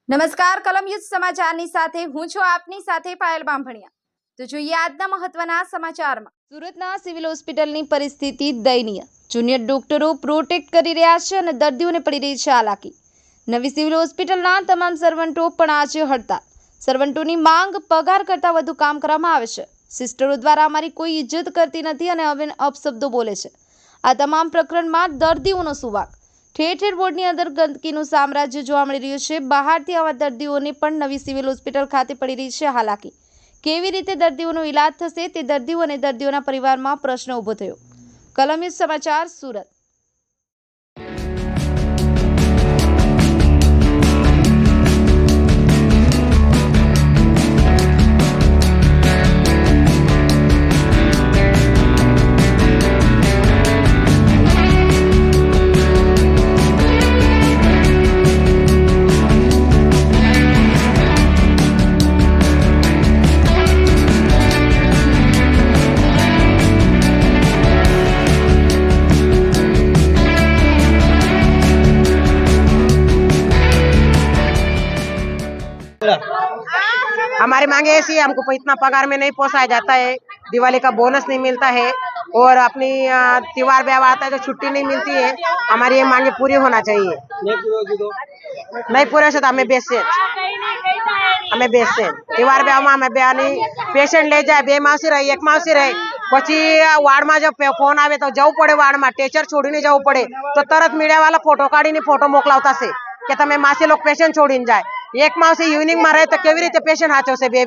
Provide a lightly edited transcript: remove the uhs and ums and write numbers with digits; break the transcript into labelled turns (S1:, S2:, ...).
S1: નમસ્કાર કલમ યુદ્ધ સમાચારની સાથે હું છું આપની સાથે પાયલ બાંભણિયા। તો જોઈએ આજના મહત્વના સમાચારમાં। સુરતના સિવિલ હોસ્પિટલની પરિસ્થિતિ દયનીય। જુનિયર ડોક્ટરો પ્રોટેક્ટ કરી રહ્યા છે અને દર્દીઓને પડી રહી છે હાલાકી। નવી સિવિલ હોસ્પિટલના તમામ સર્વન્ટો પણ આજે હડતાળ। સર્વન્ટોની માંગ પગાર કરતાં વધુ કામ કરવામાં આવે છે। સિસ્ટરો દ્વારા અમારી કોઈ ઇજ્જત કરતી નથી અને હવે અપશબ્દો બોલે છે। આ તમામ પ્રકરણમાં દર્દીઓનો શું વાંક? ઠેર ઠેર વોર્ડની અંદર ગંદકીનું સામ્રાજ્ય જોવા મળી રહ્યું છે। બહારથી આવા દર્દીઓને પણ નવી સિવિલ હોસ્પિટલ ખાતે પડી રહી છે હાલાકી। કેવી રીતે દર્દીઓનો ઈલાજ થશે તે દર્દીઓ અને દર્દીઓના પરિવારમાં પ્રશ્ન ઊભો થયો। કલમ યુદ્ધ સમાચાર સુરત।
S2: हमारी मांगे ऐसी है, हमको इतना पगार में नहीं पोसाया जाता है, दिवाली का बोनस नहीं मिलता है और अपनी त्योहार व्यवहार आता है तो छुट्टी नहीं मिलती है। हमारी ये मांगे पूरी होना चाहिए। नहीं पूरे से तो हमें बेचते त्योहार व्यवहार में हमें बयानी पेशेंट ले जाए, बे मासी रहे एक मासी रहे પછી વાર્ડમાં જો ફોન આવે તો જવું પડે, વાર્ડમાં ટેચર છોડીને જવું પડે તો તરત મીડિયાવાળા ફોટો કાઢીને ફોટો મોકલાવતા છે કે તમે માસી લોક પેશન્ટ છોડીને જાય। એક માસી ઇવનિંગમાં રહે તો કેવી રીતે પેશન્ટ હાચવશે? બે